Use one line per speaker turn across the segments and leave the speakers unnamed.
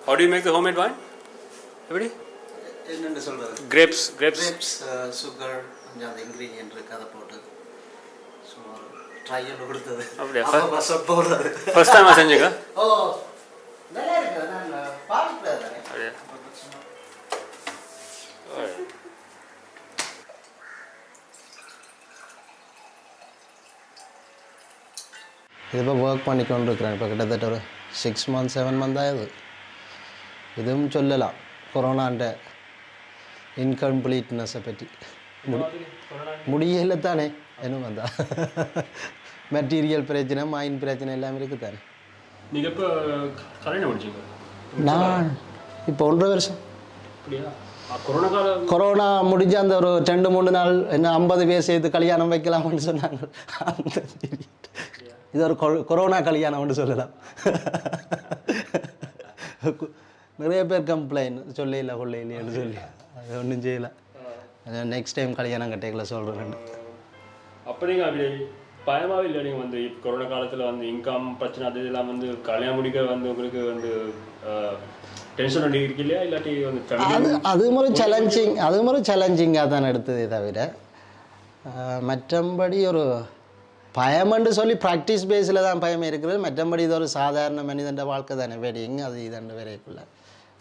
How do you make the homemade wine? Everybody?
என்னென்னு சொல்கிறது?
Grapes.
Sugar கொஞ்சம் அந்த இன்க்ரீடியன்ட் இருக்குது, அதை போட்டு சும்மா ட்ரையல் கொடுத்தது.
அப்படியா?
போடுறது
ஃபர்ஸ்ட் டைம் செஞ்சுங்க.
ஓ நல்லா இருக்கு. நான் பார்த்துட்டு தானே.
அப்படியா?
இது இப்போ ஒர்க் பண்ணிக்கொண்டு இருக்கிறேன். இப்போ கிட்டத்தட்ட ஒரு 6 months 7 months ஆகுது. இதுவும் சொல்லலாம் கொரோனான்ற இன்கம்ப்ளீட்னஸை பற்றி. முடியல தானே என்ன வந்தா மெட்டீரியல் பிரச்சனை, மைண்ட் பிரச்சனை எல்லாமே இருக்குது தானே.
நீங்கள் இப்போ கல்யாணம் முடிச்சிங்க?
நான் இப்போ 1.5 வருஷம்.
அப்படியா?
கொரோனா முடிஞ்ச அந்த ஒரு 2-3 நாள் என்ன 50 பேர் சேர்த்து கல்யாணம் வைக்கலாம்னு சொன்னாங்க. அந்த இது ஒரு கொரோனா கல்யாணம்னு சொல்லலாம். நிறைய பேர் கம்ப்ளைண்ட் சொல்ல கொள்ளையிலேன்னு சொல்லி அது ஒன்றும் செய்யலை. நெக்ஸ்ட் டைம் கல்யாணம் கட்டைகளை சொல்கிறேன்.
அப்போ நீங்கள் அப்படி பயமாகவே இல்லை? நீங்கள் வந்து இப்போ கொரோனா காலத்தில் வந்து இன்கம் பிரச்சனை அது இதெல்லாம் வந்து கல்யாணம் முடிக்க வந்து உங்களுக்கு வந்து டென்ஷன் ஒன்று இருக்கு இல்லையா? இல்லாட்டி வந்து
அதுவும் ஒரு சேலஞ்சிங்காக தான் எடுத்ததே தவிர மற்றபடி ஒரு பயமென்று சொல்லி ப்ராக்டிஸ் பேஸில் தான் பயம் இருக்கிறது. மற்றபடி இது ஒரு சாதாரண மனிதண்ட வாழ்க்கை தானே. வெடிங்க அது இதண்டு வரைக்குள்ள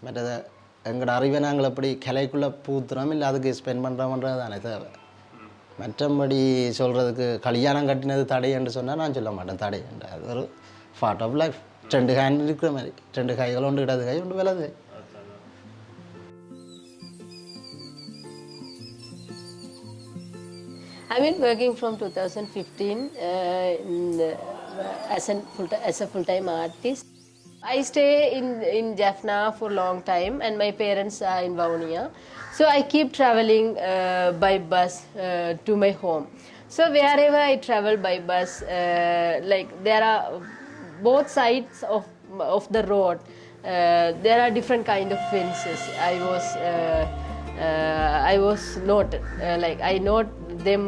மற்றது எங்களோட அறிவை நாங்கள் எப்படி கிளைக்குள்ளே பூத்துறோம் இல்லை அதுக்கு ஸ்பெண்ட் பண்ணுறோம்ன்றது தானே தேவை. மற்றபடி சொல்கிறதுக்கு கல்யாணம் கட்டினது தடைன்னு சொன்னால் நான் சொல்ல மாட்டேன் தடைன்ற. அது ஒரு பார்ட் ஆஃப் லைஃப். 2 ஹேண்ட் இருக்கிற மாதிரி, 2 கைகள், ஒன்று இடது கை, ஒன்று வலது கை.
I've been working from 2015 as a full-time artist. I stay in Jaffna for a long time, and my parents are in Vaunia. So I keep traveling by bus to my home. So wherever I travel by bus, like there are both sides of the road. There are different kind of fences. I was noted, like I note them,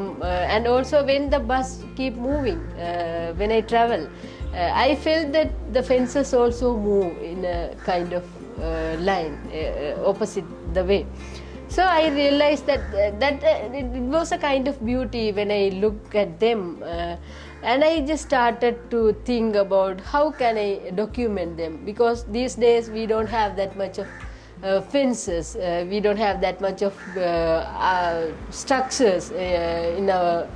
and also when the bus keep moving, when I travel, I felt that the fences also move in a kind of line opposite the way. So I realized that it was a kind of beauty when I look at them, and I just started to think about how can I document them, because these days we don't have that much of fences, we don't have that much of structures in our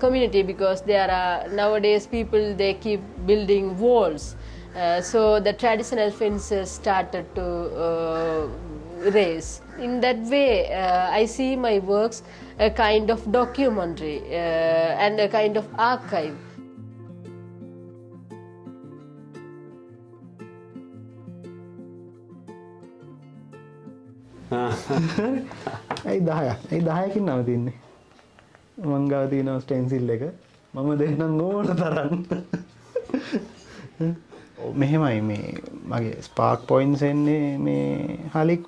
community, because there are nowadays people they keep building walls. So the traditional fences started to raise. In that way, I see my works a kind of documentary and a kind of archive.
ඇයි 10කින් නවතින්නේ? මං ගාව තියෙනවා ස්ටෙන්සිල් එක. මම දෙන්නම් ඕන තරම්. මෙහෙමයි මේ මගේ ස්පාර්ක් පොයින්ට්ස් එන්නේ මේ හලික්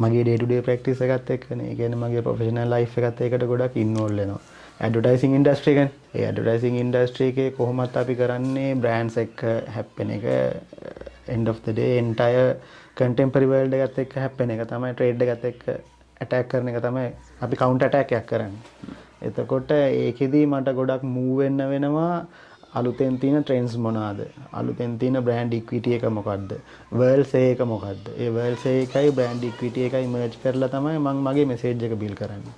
මගේ ඩේ ටු ඩේ ප්‍රැක්ටිස් එකත් එක්කනේ. ඒ කියන්නේ මගේ ප්‍රොෆෙෂනල් ලයිෆ් එකත් ඒකට ගොඩක් ඉන්වෝල්ව් වෙනවා. ඇඩ්වර්ටයිසිං ඉන්ඩස්ට්‍රි එකනේ. ඒ ඇඩ්වර්ටයිසිං ඉන්ඩස්ට්‍රි එකේ කොහොමත් අපි කරන්නේ බ්‍රෑන්ඩ්ස් එක්ක හැප්පෙන එක. end of the day entire contemporary world එකත් එක්ක හැප්පෙන එක තමයි, ට්‍රේඩ් එකත් එක්ක ඇටැක් කරන එක තමයි අපි කවුන්ටර් ඇටැක් එකක් කරන්නේ. එතකොට ඒකෙදී මට ගොඩක් මූව් වෙන්න වෙනවා. අලුතෙන් තියෙන ට්‍රෙන්ඩ්ස් මොනවාද? අලුතෙන් තියෙන බ්‍රෑන්ඩ් ඉක්විටි එක මොකද්ද? වර්ල්ඩ් සේ එක මොකද්ද? ඒ වර්ල්ඩ් සේ එකයි බ්‍රෑන්ඩ් ඉක්විටි එකයි මර්ජ් කරලා තමයි මම මගේ මෙසේජ් එක බිල් කරන්නේ.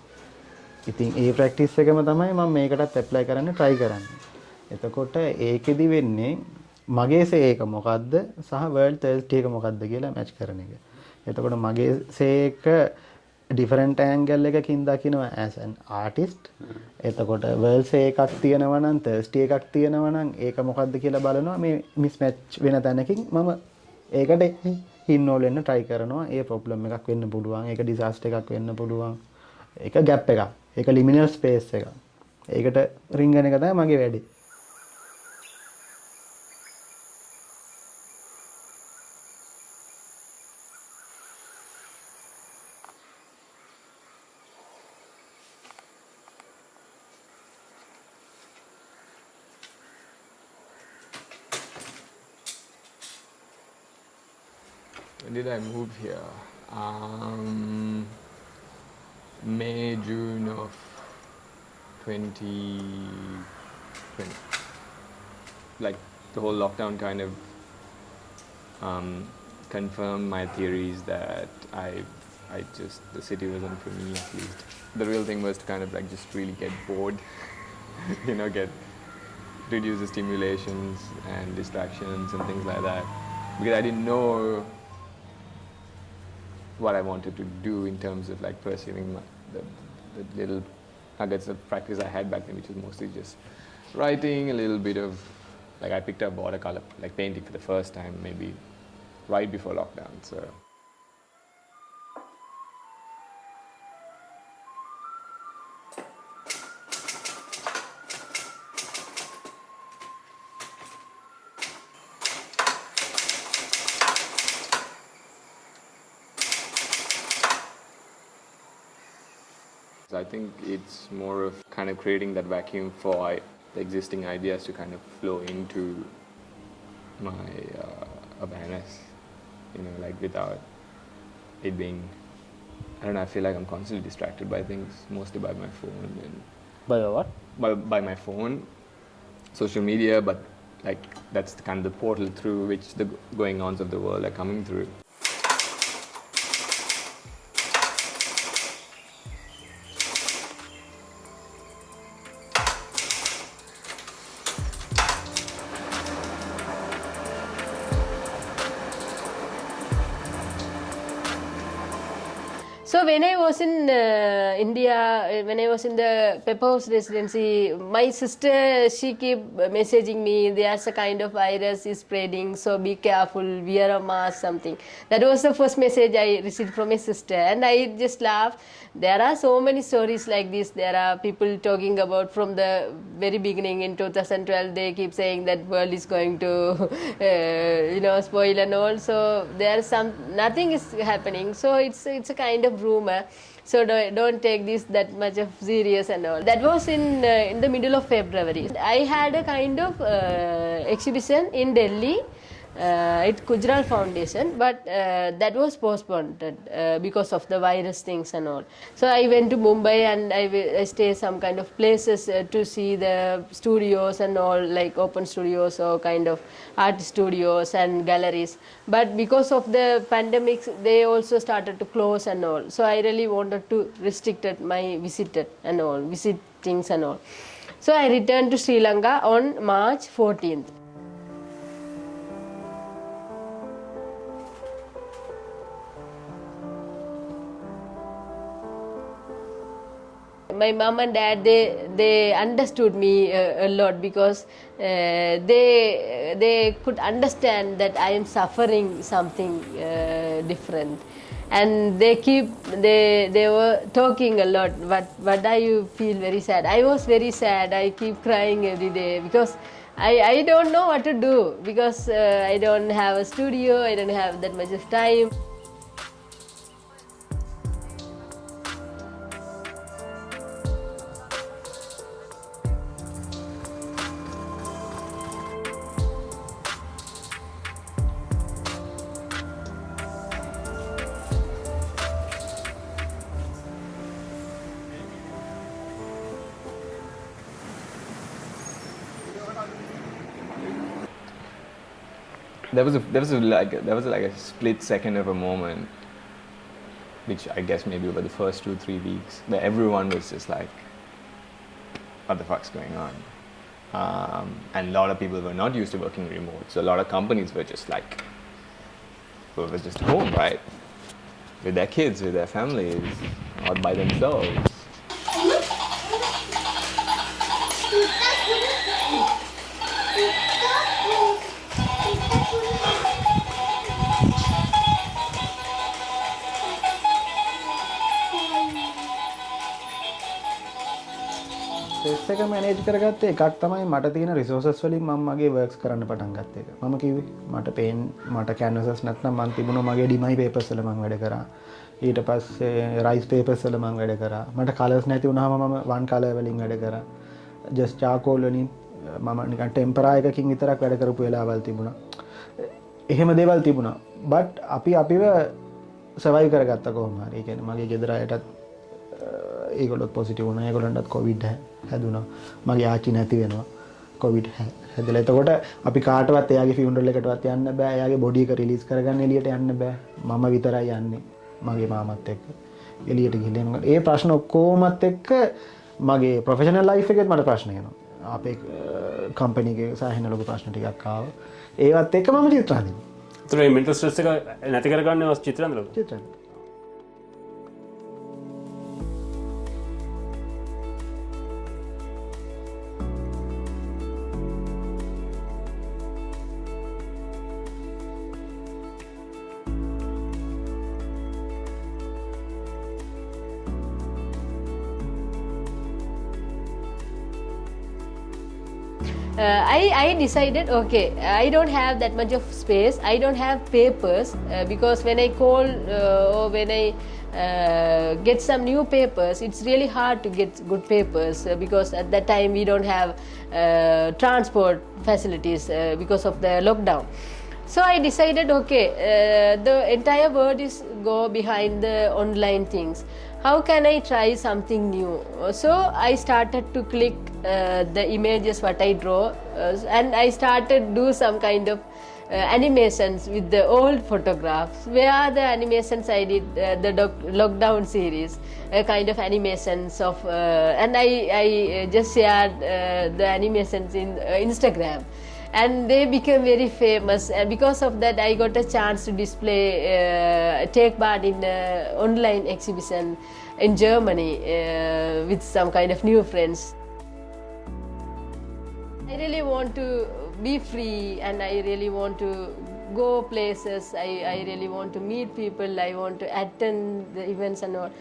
ඉතින් ඒ ප්‍රැක්ටිස් එකම තමයි මම මේකටත් ඇප්ලයි කරන්න try කරන්නේ. එතකොට ඒකෙදි වෙන්නේ මගේ සේ එක මොකද්ද සහ වර්ල්ඩ් තර්ස්ටි එක මොකද්ද කියලා මැච් කරන එක. එතකොට මගේ සේ එක ඩිෆරන්ට් ඇන්ගල් එකකින් දකිනවා as an artist. එතකොට වර්ල්ඩ් සේ එකක් තියෙනවා නම් තර්ස්ටි එකක් තියෙනවා නම් ඒක මොකද්ද කියලා බලනවා. මේ මිස් මැච් වෙන තැනකින් මම ඒකට ඉන්වෝල්ව් වෙන්න try කරනවා. ඒ ප්‍රොබ්ලම් එකක් වෙන්න පුළුවන්, ඒක ඩිසාස්ටර් එකක් වෙන්න පුළුවන්, ඒක ගැප් එකක්, ඒක ලිමිනල් ස්පේස් එකක්. ඒකට රින්ගන එක තමයි මගේ වැඩේ.
When did I move here? May, June of 2020. Like the whole lockdown kind of confirmed my theories that the city wasn't for me at least. The real thing was to kind of like just really get bored, get reduce the stimulations and distractions and things like that. Because I didn't know what I wanted to do in terms of like pursuing the little nuggets of practice I had back then, which was mostly just writing, a little bit of, like I picked up watercolor, like painting for the first time maybe right before lockdown. So I think it's more of kind of creating that vacuum for the existing ideas to kind of flow into my awareness, like without it being, I don't know, I feel like I'm constantly distracted by things, mostly by my phone.
By what?
By my phone, social media, but like that's kind of the portal through which the going-ons of the world are coming through.
So when I was in India, when I was in the Pepper House residency, my sister, she keep messaging me, there's a kind of virus is spreading, so be careful, wear a mask, something. That was the first message I received from my sister, and I just laughed. There are so many stories like this. There are people talking about from the very beginning in 2012, they keep saying that world is going to, spoil and all. So there's nothing is happening. So it's a kind of rumor. So don't take this that much of serious and all. That was in the middle of February. I had a kind of exhibition in Delhi. It's Gujarat Foundation, but that was postponed because of the virus things and all. So I went to Mumbai and I stayed some kind of places to see the studios and all, like open studios or kind of art studios and galleries. But because of the pandemic, they also started to close and all. So I really wanted to restrict my visitings and all. So I returned to Sri Lanka on March 14th. My mom and dad, they understood me a lot because they could understand that I am suffering something different, and they were talking a lot. What do you feel very sad? I was very sad. I keep crying every day because I don't know what to do because I don't have a studio. I don't have that much of time.
There was like a split second of a moment, which I guess maybe over the first 2-3 weeks, where everyone was just like, what the fuck's going on? And a lot of people were not used to working remote, so a lot of companies were just like, well, was just home, right? With their kids, with their families, or by themselves.
Stress එක manage කරගත්තේ එකක් තමයි මට තියෙන resources වලින් මම මගේ works කරන්න පටන් ගත්ත එක. මම කිව්වේ මට කැන්වසස් නැත්නම් මම තිබුණා මගේ ඩිමයි පේපර්ස් වල මම වැඩ කරා. ඊට පස්සේ රයිස් පේපර්ස් වල මම වැඩ කරා. මට කලර්ස් නැති වුණාම මම වන් කලර් වලින් වැඩ කරා. ජස්ට් චාකෝල් වලින් මම නිකන් ටෙම්පරා එකකින් විතරක් වැඩ කරපු වෙලාවල් තිබුණා. එහෙම දේවල් තිබුණා. බට් අපි අපිව සර්වයිව් කරගත්ත කොහොම හරි. ඒ කියන්නේ මගේ ගෙදර අයටත් ඒගොල්ලොත් පොසිටිව් වුණා. ඒගොල්ලන්ටත් කොවිඩ් හැදුනා. මගේ ආච්චි නැති වෙනවා. කොවිඩ් හැදලා. එතකොට අපි කාටවත් එයාගේ ෆියුනරල් එකටවත් යන්න බෑ. එයාගේ බොඩි එක රිලීස් කරගන්න එළියට යන්න බෑ. මම විතරයි යන්නේ. මගේ මාමත් එක්ක එළියට ගිහින් යනවා. ඒ ප්‍රශ්න ඔක්කොමත් එක්ක මගේ ප්‍රොෆෙෂනල් ලයිෆ් එකෙත් මට ප්‍රශ්න එනවා. අපේ කම්පැනි එකේ සාහින ලොකු ප්‍රශ්න ටිකක් ආවා. ඒවත් එක්ක මම චිත්‍ර හදිනවා.
ඒතර මේ මෙන්ටල් ස්ට්‍රෙස් එක නැති කරගන්නේ චිත්‍ර හදලා.
චිත්‍ර
I decided, okay, I don't have that much of space. I don't have papers because when I call or when I get some new papers, it's really hard to get good papers because at that time we don't have transport facilities because of the lockdown. So I decided, okay, the entire world is go behind the online things. How can I try something new? So I started to click the images what I draw, and I started do some kind of animations with the old photographs. Where are the animations I did the lockdown series, kind of animations of, and I just shared the animations in Instagram. And they became very famous, and because of that I got a chance to display take part in online exhibition in Germany with some kind of new friends. I really want to be free and I really want to go places. I really want to meet people. I want to attend the events and all.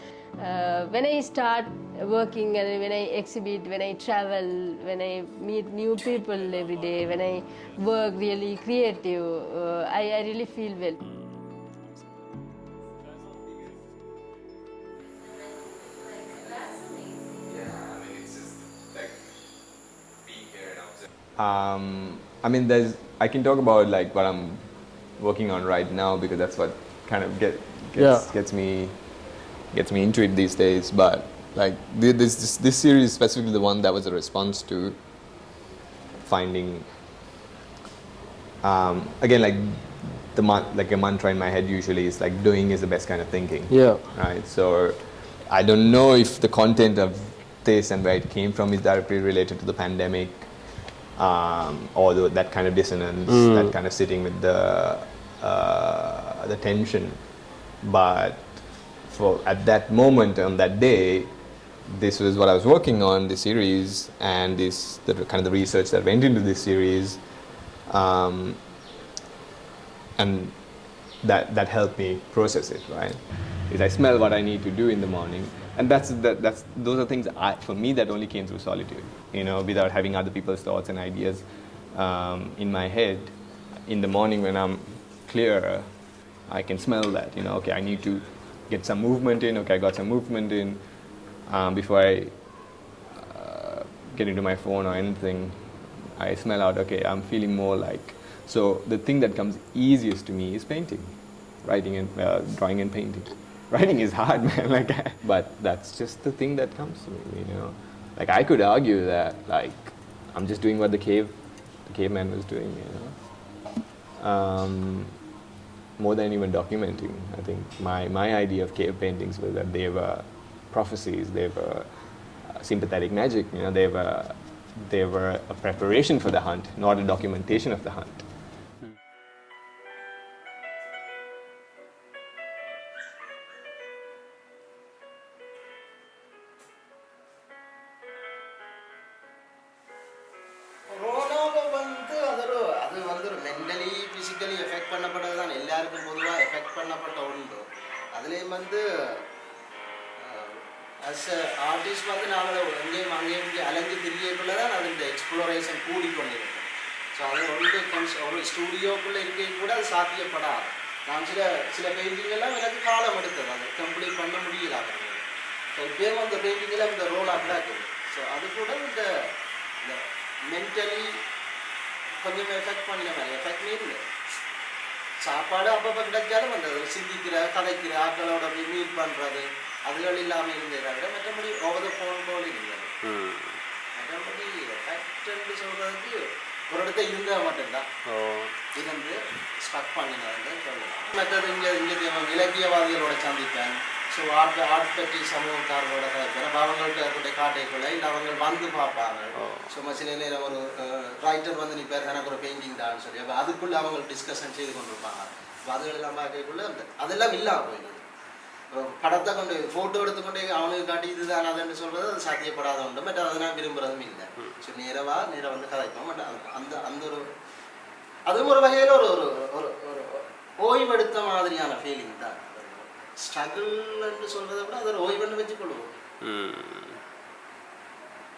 When I start working and when I exhibit, when I travel, when I meet new people every day, when I work really creative, I really feel well.
I mean, I can talk about like what I'm working on right now because that's what kind of gets me into it these days. But like this series, specifically the one that was a response to finding again like like a mantra in my head usually is like doing is the best kind of thinking.
Yeah.
Right. So I don't know if the content of this and where it came from is directly related to the pandemic. Or that kind of dissonance, that kind of sitting with the tension, but at that moment on that day, this was what I was working on, this series, and the kind of the research that went into this series, and that helped me process it. Right, is I smell what I need to do in the morning. And those are things for me that only came through solitude, without having other people's thoughts and ideas in my head. In the morning when I'm clearer, I can smell that, okay, I need to get some movement in, okay, I got some movement in before I get into my phone or anything. I smell out, okay, I'm feeling more like, so the thing that comes easiest to me is painting, writing and drawing and painting. Writing is hard, man. But that's just the thing that comes to me, Like I could argue that, like, I'm just doing what the caveman was doing, more than even documenting. I think my idea of cave paintings was that they were prophecies, they were sympathetic magic, they were a preparation for the hunt, not a documentation of the hunt.
as an artist வந்து நாம அங்கேயும் அலைஞ்சு திரியக்குள்ள தான் அதோட exploration கூடிக்கொண்டிருக்கும். So அது ஒரு ஸ்டூடியோக்குள்ளே இருக்க கூட அது சாத்தியப்படாது. நான் சில பெயிண்டிங்கெல்லாம் எனக்கு காலம் எடுத்தது, அதை கம்ப்ளீட் பண்ண முடியல. ஸோ இப்போயும் அந்த பெயிண்டிங்கெல்லாம் இந்த ரோல் அப்டாக்குது. ஸோ அது கூட இந்த மென்டலி கொஞ்சம் எஃபெக்ட் பண்ணல மாதிரி எஃபெக்ட் இல்லை. சாப்பாடு அப்பப்போ கிடைச்சாலும் அந்த சிந்திக்கிற கதைக்கிற ஆட்களோட போய் மீட் பண்ணுறது அதுகள் இல்லாமல் இருந்ததை விட மற்றபடி ஓவர் த ஃபோன் கால் இருந்தது. மற்றபடி எஃபெக்ட்னு சொல்கிறதுக்கு ஒரு இடத்த இருந்தால் மட்டும்தான் இருந்து ஸ்டக் பண்ணினதுன்னு சொல்லலாம். மற்றது இங்கே இலக்கியவாதிகளோட சந்திப்பேன். ஸோ ஆர்ட் பற்றி சமூகக்காரர்களோட கதைப்பேன். அவங்கள்ட்ட காட்டைக்குள்ள இல்லை அவங்க வந்து பார்ப்பாங்க. சும்மா சில நேரம் ஒரு ரைட்டர் வந்து நீ பேர் எனக்கு ஒரு பெயிண்டிங் தான்னு சொல்லி அப்போ அதுக்குள்ளே அவங்க டிஸ்கஷன் செய்து கொண்டு இருப்பாங்க. அப்போ அதுகளெல்லாம் பார்க்கக்குள்ள அதெல்லாம் இல்லாமல் போயிடுது. படத்தை கொண்டு ஃபோட்டோ எடுத்துக்கொண்டே அவனுக்கு காட்டி இதுதான் அதுன்னு சொல்கிறது அது சாத்தியப்படாத உண்டு. பட் அதை நான் விரும்புகிறதும் இல்லை. ஸோ நேராக வந்து கதைப்போம். பட் அந்த அந்த ஒரு அதுவும் ஒரு வகையில் ஒரு ஒரு ஒரு ஒரு ஓய்வெடுத்த மாதிரியான ஃபீலிங் தான். ஸ்ட்ரகிள்ன்னு சொல்கிறத விட அதை ஓய்வுன்னு வச்சுக்கொள்வோம்.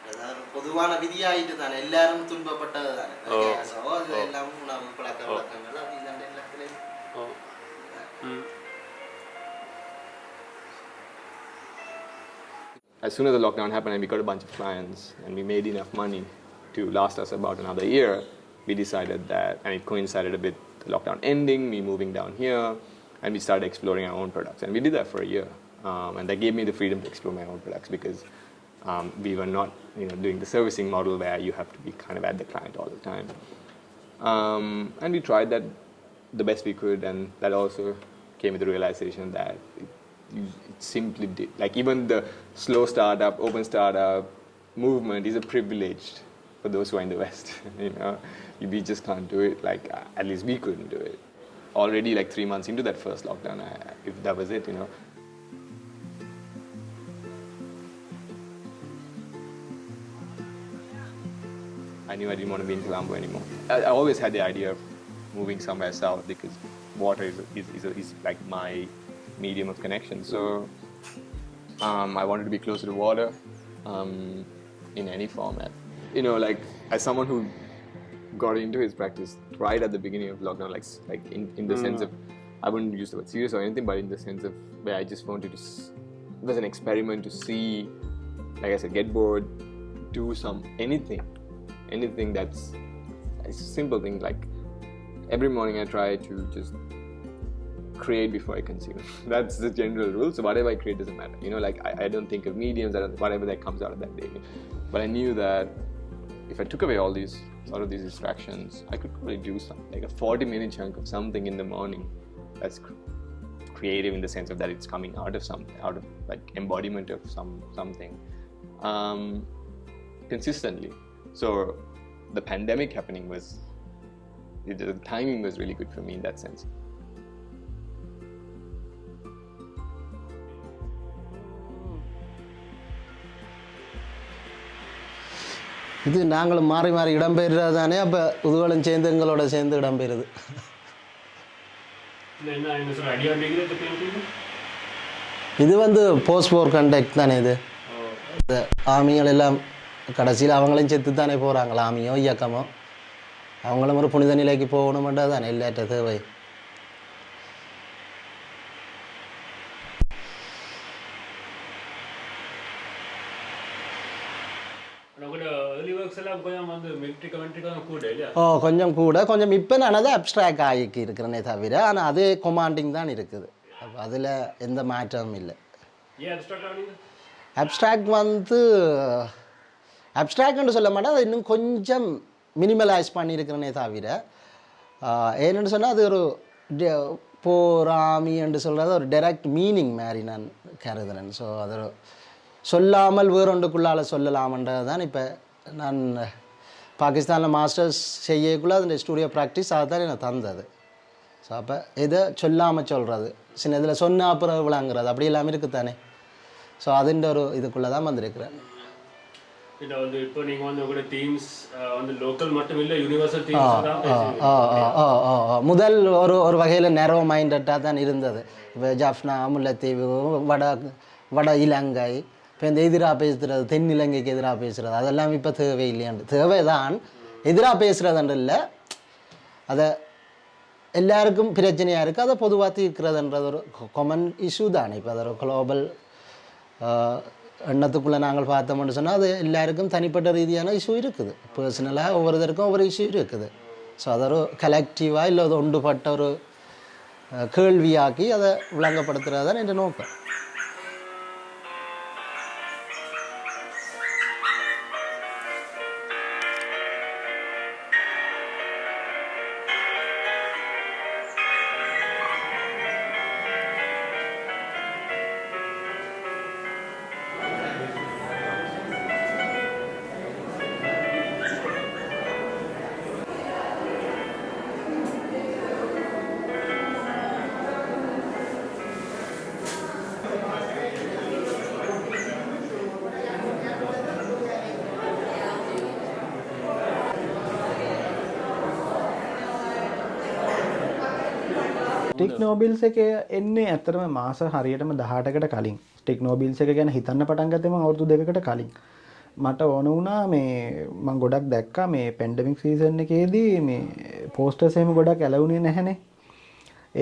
ஏதாவது பொதுவான விதியாயிட்டு தானே, எல்லாரும் துன்பப்பட்டது தானே. ஸோ அது எல்லாம் உணவு பழக்க வழக்கங்கள் அப்படி தானே எல்லாத்துலேயும்.
As soon as the lockdown happened and we got a bunch of clients and we made enough money to last us about another year, we decided that, and it coincided a bit the lockdown ending, me moving down here, and we started exploring our own products. And we did that for a year. And that gave me the freedom to explore my own products because we were not doing the servicing model where you have to be kind of at the client all the time. And we tried that the best we could, and that also came with the realization that it simply did. Like even the slow startup, open startup movement is a privilege for those who are in the West. We just can't do it. Like at least we couldn't do it. Already like 3 months into that first lockdown, if that was it, I knew I didn't want to be in Colombo anymore. I always had the idea of moving somewhere south because water is like my medium of connection. So I wanted to be closer to water in any format. Like as someone who got into his practice right at the beginning of lockdown, like in the sense of, I wouldn't use the word serious or anything, but in the sense of where I just wanted to, it was an experiment to see, like I said, get bored, do anything that's a simple thing. Like every morning I try to just create before I consume. That's the general rule. So whatever I create doesn't matter. Like I don't think of mediums, whatever that comes out of that day. But I knew that if I took away all these distractions, I could probably do something, like a 40-minute chunk of something in the morning that's creative in the sense of that it's coming out of like embodiment of something consistently. So the pandemic happening the timing was really good for me in that sense.
இது நாங்களும் மாறி மாறி இடம்பெயர்றது தானே. அப்போ புதுவளும் சேர்ந்து எங்களோட சேர்ந்து இடம்பெயருது. இது வந்து போஸ்ட் வார் கண்டக்ட் தானே. இது ஆமிகள் எல்லாம் கடைசியில் அவங்களையும் செத்து தானே போகிறாங்களா, ஆமியோ இயக்கமோ. அவங்களும் ஒரு புனித நிலைக்கு போகணுமென்றது தானே எல்லாற்ற தேவை. கொஞ்சம் கூட கொஞ்சம் இப்போ நான் அதை அப்ட்ராக்ட் ஆகிக்கு இருக்கிறேனே தவிர, ஆனால் அதே கொமாண்டிங் தான் இருக்குது. அப்போ அதில் எந்த மாற்றமும் இல்லை. அப்ட்ராக்ட் வந்து அப்ட்ராக்ட்னு சொல்ல மாட்டேன், அது இன்னும் கொஞ்சம் மினிமலைஸ் பண்ணியிருக்கிறேனே தவிர, ஏன்னு சொன்னால் அது ஒரு போராமி என்று சொல்கிறது ஒரு டைரக்ட் மீனிங் மாதிரி நான் கருதுறேன். ஸோ அது சொல்லாமல் வேறொன்றுக்குள்ளால் சொல்லலாமன்றது தான். இப்போ நான் பாகிஸ்தானில் மாஸ்டர்ஸ் செய்யக்குள்ளே அதோடைய ஸ்டூடியோ ப்ராக்டிஸ் அதுதான் எனக்கு தந்தது. ஸோ அப்போ இதை சொல்லாமல் சொல்கிறது, சின்ன இதில் சொன்ன அப்புறம் விளாங்கிறது அப்படி எல்லாமே இருக்குத்தானே. ஸோ அதுன்ற ஒரு இதுக்குள்ளே தான் வந்திருக்கிறேன்.
இப்போ நீங்கள் உங்களோட தீம்ஸ் லோக்கல் மட்டும் இல்லை, யூனிவர்சல்
முதல் ஒரு வகையில் நேரோ மைண்டட்டாக தான் இருந்தது. இப்போ ஜாஃப்னா, முல்லைத்தீவு, வட இலங்கை, இப்போ இந்த எதிராக பேசுகிறது, தென்னிலங்கைக்கு எதிராக பேசுகிறது, அதெல்லாம் இப்போ தேவை இல்லையாண்டு. தேவை தான், எதிராக பேசுகிறதுன்ற இல்லை, அதை எல்லாருக்கும் பிரச்சனையாக இருக்குது, அதை பொதுவாக தீர்க்கிறதுன்றது ஒரு காமன் இஷ்யூ தானே. இப்போ அது ஒரு குளோபல் எண்ணத்துக்குள்ளே நாங்கள் பார்த்தோம்னு சொன்னால் அது எல்லாருக்கும் தனிப்பட்ட ரீதியான இஷ்யூ இருக்குது. பர்சனலாக ஒவ்வொருத்தருக்கும் ஒவ்வொரு இஷ்யூ இருக்குது. ஸோ அது ஒரு கலெக்டிவாக இல்லை அது ஒன்றுபட்ட ஒரு கேள்வியாக்கி அதை விளங்கப்படுத்துறது தான் என்ற நோக்கம்.
ටික් නෝබිල්ස් එක එන්නේ ඇත්තටම මාස හරියටම 18කට කලින්. ටික් නෝබිල්ස් එක ගැන හිතන්න පටන් ගත්තේ මම අවුරුදු 2කට කලින්. මට ඕන වුණා මේ මම ගොඩක් දැක්කා මේ පැන්ඩමික් සීසන් එකේදී මේ පෝස්ටර්ස් එහෙම ගොඩක් ඇලවුනේ නැහනේ.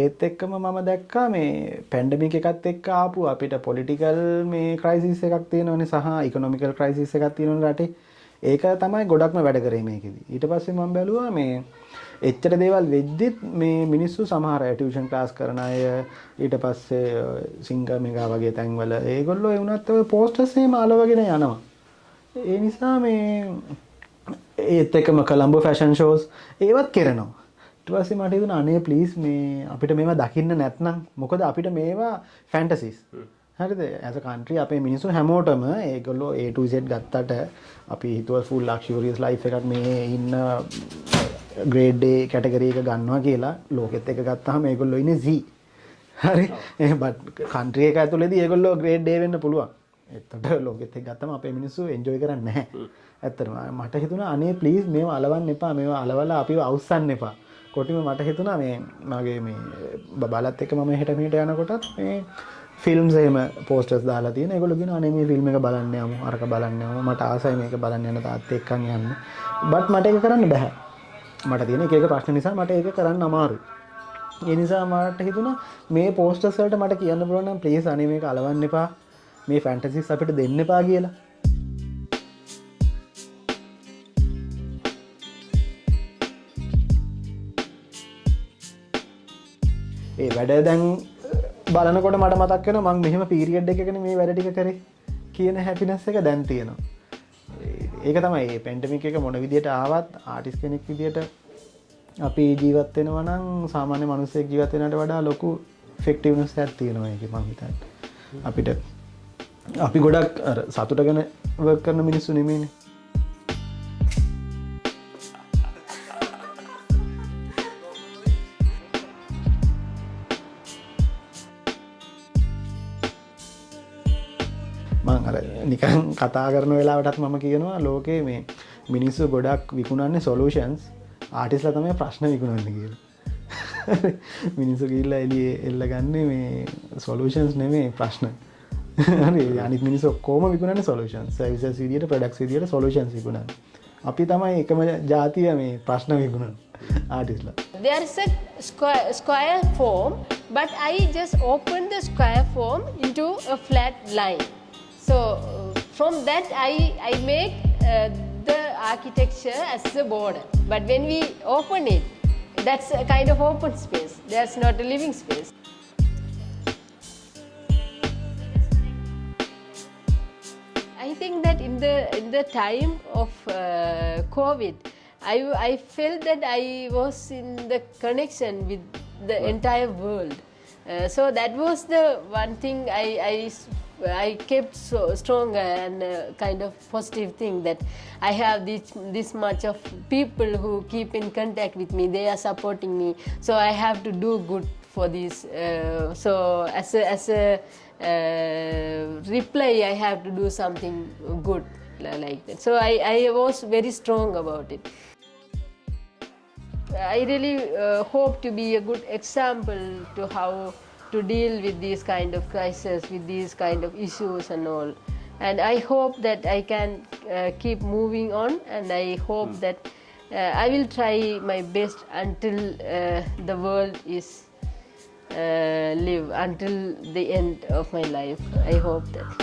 ඒත් එක්කම මම දැක්කා මේ පැන්ඩමික් එකත් එක්ක ආපු අපිට පොලිටිකල් මේ ක්‍රයිසිස් එකක් තියෙනවනේ සහ ඉකොනොමිකල් ක්‍රයිසිස් එකක් තියෙනවනේ රටේ. ඒක තමයි ගොඩක්ම වැඩ කරේ මේකෙදි. ඊට පස්සේ මම බැලුවා මේ එච්චර දේවල් වෙද්දිත් මේ මිනිස්සු සමහර අය ටියුෂන් ක්ලාස් කරන අය ඊට පස්සේ සිංගර් මෙගා වගේ තැන්වල ඒගොල්ලෝ ඒ වුණත් ඔය පෝස්ටර්ස් එහෙම අලවගෙන යනවා. ඒ නිසා මේ ඒත් එක්කම කොලම්බෝ ෆැෂන් ෂෝස් ඒවත් කරනවා. ඊට පස්සේ මට හිතුණා අනේ ප්ලීස් මේ අපිට මේවා දකින්න නැත්නම් මොකද අපිට මේවා ෆැන්ටසිස්. හරිද? as a country අපේ මිනිස්සු හැමෝටම ඒගොල්ලෝ A to Z ගත්තට අපි හිතුවා full luxurious life එකක් මේ ඉන්න grade A category එක ගන්නවා කියලා ලෝකෙත් එක ගත්තාම ඒගොල්ලෝ ඉන්නේ Z. හරි? but country එක ඇතුළේදී ඒගොල්ලෝ grade A වෙන්න පුළුවන්. එතකොට ලෝකෙත් එක ගත්තම අපේ මිනිස්සු enjoy කරන්නේ නැහැ. ඇත්තටම මට හිතුණා අනේ please මේවා අලවන්න එපා. මේවා අලවලා අපිව අවුස්සන්න එපා. කොටිම මට හිතුණා මේ මගේ මේ බබාලත් එක්ක මම හෙට මෙහෙට යනකොටත් මේ ෆිල්ම්ස් එහෙම පෝස්ටර්ස් දාලා තියෙන. ඒගොල්ලෝ කියනවා අනේ මේ ෆිල්ම් එක බලන්න යමු. අරක බලන්න යමු. මට ආසයි මේක බලන්න යන තාත් එක්කන් යන්න. බට් මට ඒක කරන්න බෑ. මට තියෙන එක එක ප්‍රශ්න නිසා මට ඒක කරන්න අමාරුයි. ඒ නිසා මට හිතුණා මේ පෝස්ටර්ස් වලට මට කියන්න පුළුවන් නම් ප්ලීස් අනේ මේක අලවන්න එපා. මේ ෆැන්ටසිස් අපිට දෙන්න එපා කියලා. ඒ වැඩ දැන් බලනකොට මට මතක් වෙනවා මම මෙහෙම පීරියඩ් එකකනේ මේ වැඩ ටික කරේ කියන හැපිනස් එක දැන් තියෙනවා. ඒක තමයි මේ පැන්ඩමික් එක මොන විදියට ආවත් ආටිස්ට් කෙනෙක් විදියට අපි ජීවත් වෙනවා නම් සාමාන්‍ය මිනිස්සෙක් ජීවත් වෙනවට වඩා ලොකු ඉෆෙක්ටිව්නස් එකක් තියෙනවා ඒකේ මම හිතන්නේ. අපිට අපි ගොඩක් අර සතුට ගැන වර්ක් කරන මිනිස්සු නෙමෙයිනේ. මං අර නිකන් කතා කරන වෙලාවටත් මම කියනවා ලෝකේ මේ මිනිස්සු ගොඩක් විකුණන්නේ සොලියුෂන්ස් ආටිස්ලා තමයි ප්‍රශ්න විකුණන්නේ කියලා. මිනිස්සු ගිහිල්ලා එළියේ එල්ලගන්නේ මේ සොලියුෂන්ස් නෙමෙයි ප්‍රශ්න. හරි අනිත් මිනිස්සු ඔක්කොම විකුණන්නේ සොලියුෂන්ස්. සර්විසස් විදියට ප්‍රොඩක්ට්ස් විදියට සොලියුෂන්ස් විකුණන්නේ. අපි තමයි එකම ජාතිය මේ ප්‍රශ්න විකුණන්නේ ආටිස්ලා.
There is a square form, but I just open the square form into a flat line. So from that I make the architecture as a border. But when we open it, that's a kind of open space. That's not a living space. I think that in the time of COVID, I felt that I was in the connection with the entire world. So that was the one thing I kept so stronger and kind of positive thing that I have this much of people who keep in contact with me. They are supporting me, so I have to do good for this. So as a reply, I have to do something good like that. So I was very strong about it. I really hope to be a good example to how to deal with these kind of crises, with these kind of issues and all. And I hope that I can keep moving on, and I hope that I will try my best until the world is live until the end of my life. I hope that.